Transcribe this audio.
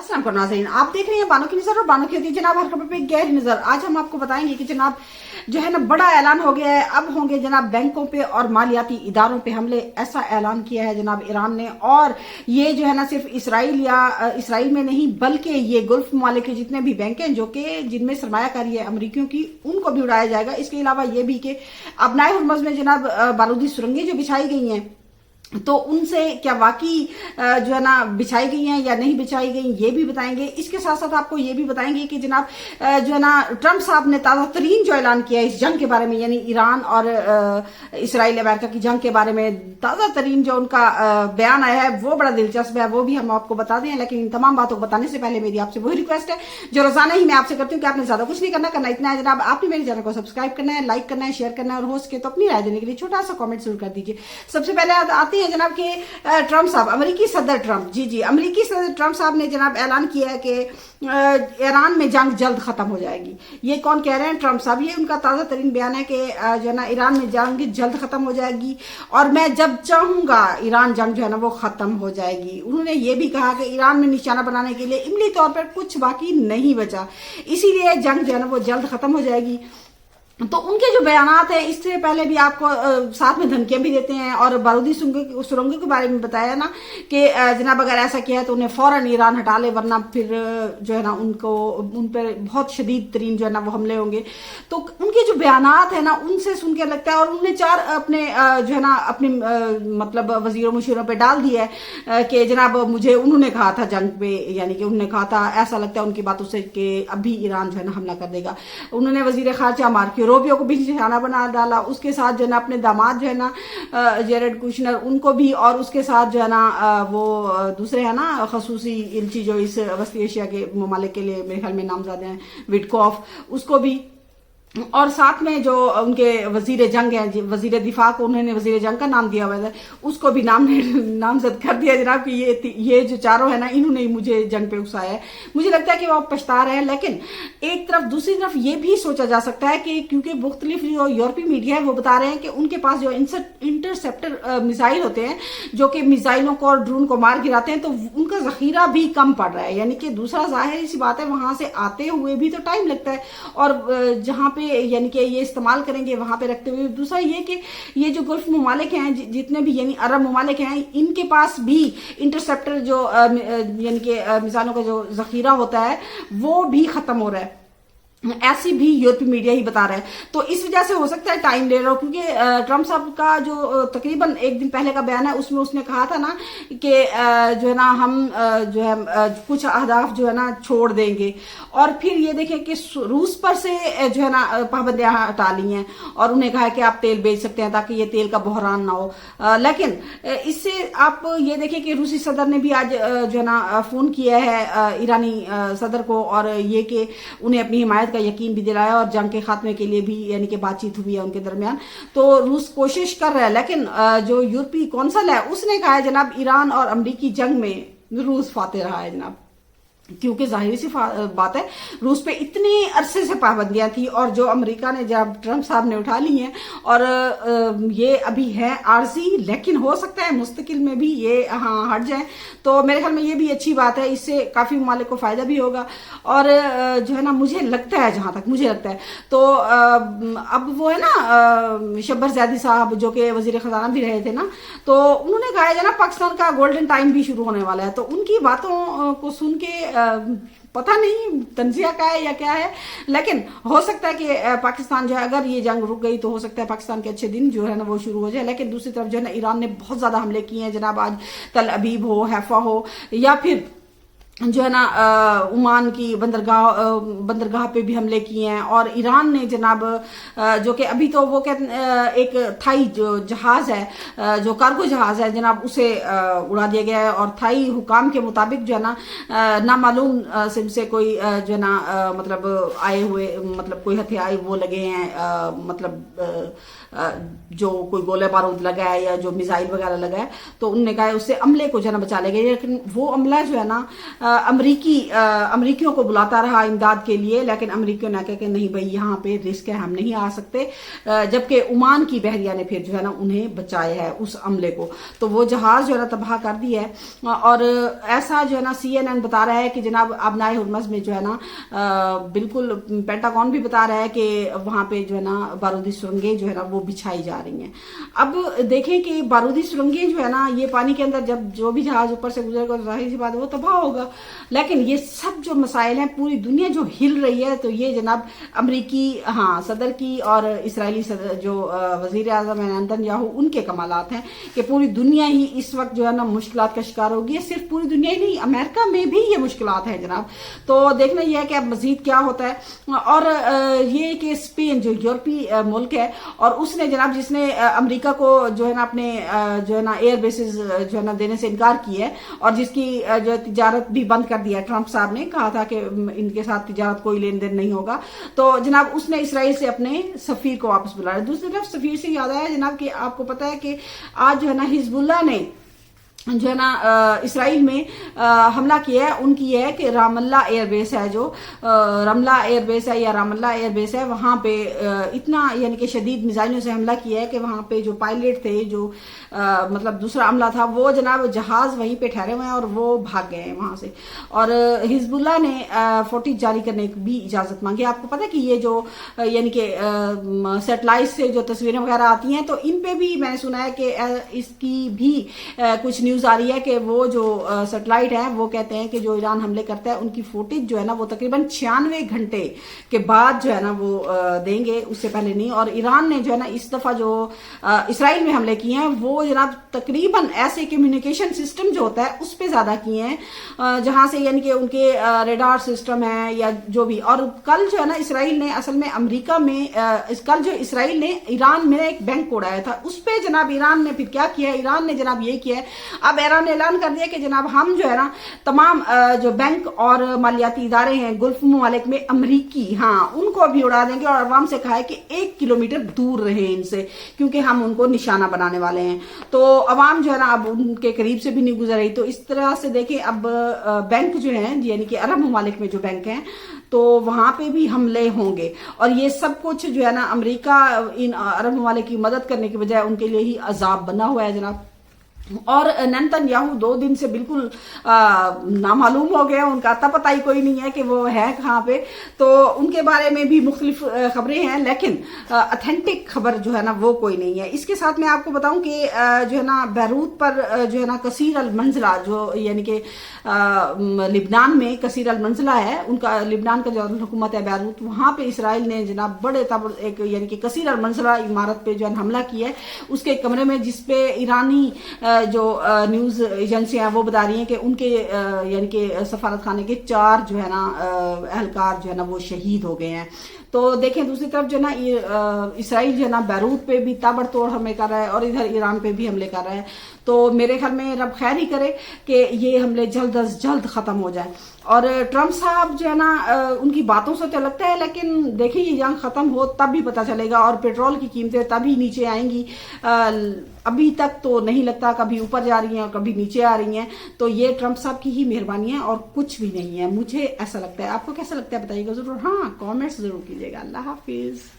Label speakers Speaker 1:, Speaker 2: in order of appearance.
Speaker 1: अस्सलाम वालेकुम नाज़रीन, आप देख रहे हैं बानो की नजर और बानो की होती है जनाब हर खबर पे गहरी नजर। आज हम आपको बताएंगे कि जनाब जो है ना बड़ा ऐलान हो गया है, अब होंगे जनाब बैंकों पे और मालियाती इदारों पे हमले। ऐसा ऐलान किया है जनाब ईरान ने, और ये जो है ना सिर्फ इसराइल में नहीं बल्कि ये गुल्फ ममालिक के जितने भी बैंक हैं जो कि जिनमें सरमायाकारी है अमरीकियों की, उनको भी उड़ाया जाएगा। इसके अलावा ये भी कि अपनाए हुर्मुज़ में जनाब बारूदी सुरंगें जो बिछाई गई हैं तो उनसे क्या वाकई जो है ना बिछाई गई हैं या नहीं बिछाई गई, ये भी बताएंगे। इसके साथ साथ आपको ये भी बताएंगे कि जनाब जो है ना ट्रंप साहब ने ताज़ा तरीन जो ऐलान किया है इस जंग के बारे में, यानी ईरान और इसराइल अमेरिका की जंग के बारे में ताज़ा तरीन जो उनका बयान आया है वो बड़ा दिलचस्प है, वो भी हम आपको बता दें। लेकिन इन तमाम बातों को बताने से पहले मेरी आपसे वही रिक्वेस्ट है जो रोजाना ही मैं आपसे करती हूँ कि आपने ज्यादा कुछ नहीं करना इतना है जनाब, आपने मेरे चैनल को सब्सक्राइब करना है, लाइक करना है, शेयर करना है, और हो सके तो अपनी राय देने के लिए छोटा सा कॉमेंट जरूर कर दीजिए। सबसे पहले आते हैं जनाब के ट्रंप साहब, अमेरिकी सदर ट्रंप, जी अमेरिकी सदर ट्रंप साहब ने जनाब ऐलान किया है कि ईरान में जंग जल्द खत्म हो जाएगी। ये कौन कह रहे हैं? ट्रंप साहब। ये उनका ताज़ा तरीन बयान है कि जो है ना ईरान में जंग जल्द खत्म हो जाएगी और मैं जब चाहूंगा ईरान जंग जो है ना वो खत्म हो जाएगी। उन्होंने ये भी कहा कि ईरान में निशाना बनाने के लिए इमली तौर पर कुछ बाकी नहीं बचा, इसीलिए जंग जो है ना वो जल्द खत्म हो जाएगी। तो उनके जो बयानात हैं, इससे पहले भी आपको साथ में धमकियां भी देते हैं और बारूदी सुरंगों के बारे में बताया ना कि जनाब अगर ऐसा किया है तो उन्हें फौरन ईरान हटा ले, वरना फिर जो है ना उन पर बहुत शदीद तरीन जो है ना वो हमले होंगे। तो उनके जो बयानात है ना उनसे सुन के लगता है, और उन्होंने 4 अपने जो है ना अपने मतलब वजीरों मुशीरों पे डाल दिया है कि जनाब मुझे उन्होंने कहा था जंग पे, यानी कि उन्होंने कहा था, ऐसा लगता है उनकी बातों से कि अभी ईरान जो है ना हमला कर देगा। उन्होंने वजीर खारजा मार्को रूबियो को भी निशाना बना डाला, उसके साथ जो है ना अपने दामाद जो है ना जेरेड कुशनर उनको भी, और उसके साथ जो है ना वो दूसरे है ना खसूसी इल्ची जो इस वस्ती एशिया के ममालिक के लिए मेरे ख्याल में नामजद हैं, विटकॉफ, उसको भी, और साथ में जो उनके वजीर जंग हैं, वजीर दिफा को उन्होंने वजीर जंग का नाम दिया हुआ है, उसको भी नामजद कर दिया जनाब कि ये जो चारों है ना इन्होंने ही मुझे जंग पे उकसाया है। मुझे लगता है कि वो पछता रहे हैं। लेकिन एक तरफ दूसरी तरफ ये भी सोचा जा सकता है कि क्योंकि मुख्तलिफ जो यूरोपीय मीडिया है वो बता रहे हैं कि उनके पास जो इंटरसेप्टर मिसाइल होते हैं जो कि मिसाइलों को और ड्रोन को मार गिराते हैं, तो उनका जखीरा भी कम पड़ रहा है। यानी कि दूसरा जाहिर सी बात है वहां से आते हुए भी तो टाइम लगता है, और जहां पे यानी कि ये इस्तेमाल करेंगे वहां पे रखते हुए। दूसरा ये कि ये जो गुल्फ ममालिक हैं जितने भी यानी अरब ममालिक हैं, इनके पास भी इंटरसेप्टर जो यानी कि मिसाइलों का जो जखीरा होता है वो भी खत्म हो रहा है, ऐसी भी यूरोपीय मीडिया ही बता रहा है। तो इस वजह से हो सकता है टाइम ले रहा हो, क्योंकि ट्रंप साहब का जो तकरीबन एक दिन पहले का बयान है उसमें उसने कहा था ना कि जो है ना हम जो है कुछ अहदाफ जो है ना छोड़ देंगे, और फिर ये देखें कि रूस पर से जो है ना पाबंदियां हटा ली हैं और उन्हें कहा कि आप तेल बेच सकते हैं ताकि ये तेल का बहरान ना हो। लेकिन इससे आप ये देखें कि रूसी सदर ने भी आज जो है ना फोन किया है ईरानी सदर को, और ये कि उन्हें अपनी हिमायत का यकीन भी दिलाया, और जंग के खात्मे के लिए भी यानी कि बातचीत हुई है उनके दरमियान। तो रूस कोशिश कर रहा है, लेकिन जो यूरोपीय कौंसल है उसने कहा है जनाब ईरान और अमरीकी जंग में रूस फाते रहा है जनाब, क्योंकि जाहिर सी बात है रूस पे इतने अरसे से पाबंदियां थी, और जो अमेरिका ने जब ट्रंप साहब ने उठा ली हैं, और ये अभी है आर्जी, लेकिन हो सकता है मुस्तकिल में भी ये हट जाए। तो मेरे ख्याल में ये भी अच्छी बात है, इससे काफी ममालिक को फायदा भी होगा। और जो है ना मुझे लगता है, जहां तक मुझे लगता है, तो अब वो है ना शब्बर ज़ैदी साहब जो कि वजीर खजाना भी रहे थे ना, तो उन्होंने कहा है ना पाकिस्तान का गोल्डन टाइम भी शुरू होने वाला है। तो उनकी बातों को सुन के पता नहीं तंजिया का है या क्या है, लेकिन हो सकता है कि पाकिस्तान जो है अगर ये जंग रुक गई तो हो सकता है पाकिस्तान के अच्छे दिन जो है ना वो शुरू हो जाए। लेकिन दूसरी तरफ जो है ना ईरान ने बहुत ज्यादा हमले किए हैं जनाब, आज तल अबीब हो, हैफा हो, या फिर जो है ना ओमान की बंदरगाह पे भी हमले किए हैं। और ईरान ने जनाब जो कि अभी तो वो एक थाई जो जहाज है जो कार्गो जहाज है जनाब उसे उड़ा दिया गया है, और थाई हुकाम के मुताबिक जो है ना नामालूम सिम से कोई जो है ना मतलब आए हुए मतलब कोई हथियार वो लगे हैं, मतलब जो कोई गोले बारूद लगा है या जो मिसाइल वगैरह लगा है, तो उनने कहा उससे अमले को जो है ना बचा लिया गया। लेकिन वो अमला जो है ना امریکیوں کو بلاتا رہا امداد کے لیے، لیکن امریکیوں نے کہا کہ نہیں بھائی یہاں پہ رسک ہے، ہم نہیں آ سکتے، جبکہ عمان کی بحریہ نے پھر جو ہے نا انہیں بچایا ہے اس عملے کو، تو وہ جہاز جو ہے نا تباہ کر دیا ہے۔ اور ایسا جو ہے نا CNN بتا رہا ہے کہ جناب آبنائے ہرمز میں جو ہے نا بالکل پینٹاگون بھی بتا رہا ہے کہ وہاں پہ جو ہے نا بارودی سرنگیں جو ہے نا وہ بچھائی جا رہی ہیں۔ اب دیکھیں کہ بارودی سرنگیں جو ہے نا یہ پانی کے اندر جب جو بھی جہاز اوپر سے گزرے گا ظاہر سی بات ہے وہ تباہ ہوگا، لیکن یہ سب جو مسائل ہیں پوری دنیا جو ہل رہی ہے، تو یہ جناب امریکی صدر کی اور اسرائیلی صدر جو وزیر اعظم ہیں نیتن یاہو ان کے کمالات ہیں کہ پوری دنیا ہی اس وقت جو ہے نا مشکلات کا شکار ہوگی۔ صرف پوری دنیا ہی نہیں، امریکہ میں بھی یہ مشکلات ہیں جناب، تو دیکھنا یہ ہے کہ اب مزید کیا ہوتا ہے۔ اور یہ کہ اسپین جو یورپی ملک ہے اور اس نے جناب جس نے امریکہ کو جو ہے نا اپنے جو ہے نا ایئر بیسز جو ہے نا دینے سے انکار کیا ہے اور جس کی جو تجارت بھی بند کر دیا ہے، ٹرمپ صاحب نے کہا تھا کہ ان کے ساتھ تجارت کوئی لین دین نہیں ہوگا، تو جناب اس نے اسرائیل سے اپنے سفیر کو واپس بلا رہا ہے۔ دوسری طرف سفیر سے یاد آیا جناب کہ آپ کو پتا ہے کہ آج جو ہے نا حزب اللہ نے جو ہے نا اسرائیل میں حملہ کیا ہے، ان کی یہ ہے کہ رام اللہ ایئر بیس ہے، جو رملہ ایئر بیس ہے یا رام اللہ ایئر بیس ہے، وہاں پہ اتنا یعنی کہ شدید میزائلوں سے حملہ کیا ہے کہ وہاں پہ جو پائلٹ تھے، جو مطلب دوسرا عملہ تھا، وہ جناب جہاز وہیں پہ ٹھہرے ہوئے ہیں اور وہ بھاگ گئے ہیں وہاں سے، اور حزب اللہ نے فوٹیج جاری کرنے کی بھی اجازت مانگی۔ آپ کو پتا ہے کہ یہ جو یعنی کہ سیٹلائٹ سے جو تصویریں وغیرہ آتی ہیں تو ان پہ بھی میں نے سنا ہے کہ اس کی بھی کچھ نیوز آ رہی ہے کہ وہ جو سیٹلائٹ ہے وہ کہتے ہیں کہ جو ایران حملے کرتا ہے ان کی فوٹیج جو ہے نا وہ تقریباً 96 گھنٹے کے بعد جو ہے نا وہ دیں گے، اس سے پہلے نہیں۔ اور ایران نے جو ہے نا اس دفعہ جو اسرائیل میں حملے کیے ہیں وہ جناب تقریباً ایسے کمیونیکیشن سسٹم جو ہوتا ہے اس پہ زیادہ کیے ہیں جہاں سے یعنی کہ ان کے ریڈار سسٹم ہے یا جو بھی۔ اور کل جو ہے نا اسرائیل نے اصل میں امریکہ میں کل جو اسرائیل نے ایران میں ایک بینک اڑایا تھا، اس پہ جناب ایران نے پھر کیا کیا ہے، ایران نے جناب یہ کیا ہے، اب ایران نے اعلان کر دیا کہ جناب ہم جو ہے نا تمام جو بینک اور مالیاتی ادارے ہیں گلف ممالک میں امریکی ان کو بھی اڑا دیں گے، اور عوام سے کہا ہے کہ 1 کلومیٹر دور رہیں ان سے، کیونکہ ہم ان کو نشانہ بنانے والے ہیں۔ تو عوام جو ہے نا اب ان کے قریب سے بھی نہیں گزر رہی۔ تو اس طرح سے دیکھیں اب بینک جو ہیں یعنی کہ عرب ممالک میں جو بینک ہیں تو وہاں پہ بھی حملے ہوں گے، اور یہ سب کچھ جو ہے نا امریکہ ان عرب ممالک کی مدد کرنے کی بجائے ان کے لیے ہی عذاب بنا ہوا ہے جناب۔ اور نیتن یاہو 2 دن سے بالکل نامعلوم ہو گیا، ان کا اتا پتہ ہی کوئی نہیں ہے کہ وہ ہے کہاں پہ، تو ان کے بارے میں بھی مختلف خبریں ہیں لیکن اتھینٹک خبر جو ہے نا وہ کوئی نہیں ہے۔ اس کے ساتھ میں آپ کو بتاؤں کہ جو ہے نا بیروت پر جو ہے نا کثیر المنزلہ جو یعنی کہ لبنان میں کثیر المنزلہ ہے، ان کا لبنان کا جو حکومت ہے بیروت، وہاں پہ اسرائیل نے جناب بڑے ایک یعنی کہ کثیر المنزلہ عمارت پہ جو ہے حملہ کیا ہے، اس کے کمرے میں، جس پہ ایرانی جو نیوز ایجنسیاں وہ بتا رہی ہیں کہ ان کے یعنی کہ سفارت خانے کے 4 جو ہے نا اہلکار جو ہے نا وہ شہید ہو گئے ہیں۔ تو دیکھیں دوسری طرف جو ہے نا اسرائیل جو ہے نا بیروت پہ بھی تابڑ توڑ حملے کر رہا ہے اور ادھر ایران پہ بھی حملے کر رہا ہے، تو میرے خیال میں رب خیر ہی کرے کہ یہ حملے جلد از جلد ختم ہو جائیں۔ اور ٹرمپ صاحب جو ہے نا ان کی باتوں سے تو لگتا ہے، لیکن دیکھیں یہ جنگ ختم ہو تب بھی پتہ چلے گا، اور پیٹرول کی قیمتیں تبھی نیچے آئیں گی۔ ابھی تک تو نہیں لگتا، کبھی اوپر جا رہی ہیں اور کبھی نیچے آ رہی ہیں، تو یہ ٹرمپ صاحب کی ہی مہربانی ہے اور کچھ بھی نہیں ہے، مجھے ایسا لگتا ہے۔ آپ کو کیسا لگتا ہے بتائیے گا ضرور، کامنٹس ضرور کیجیے گا۔ اللہ حافظ۔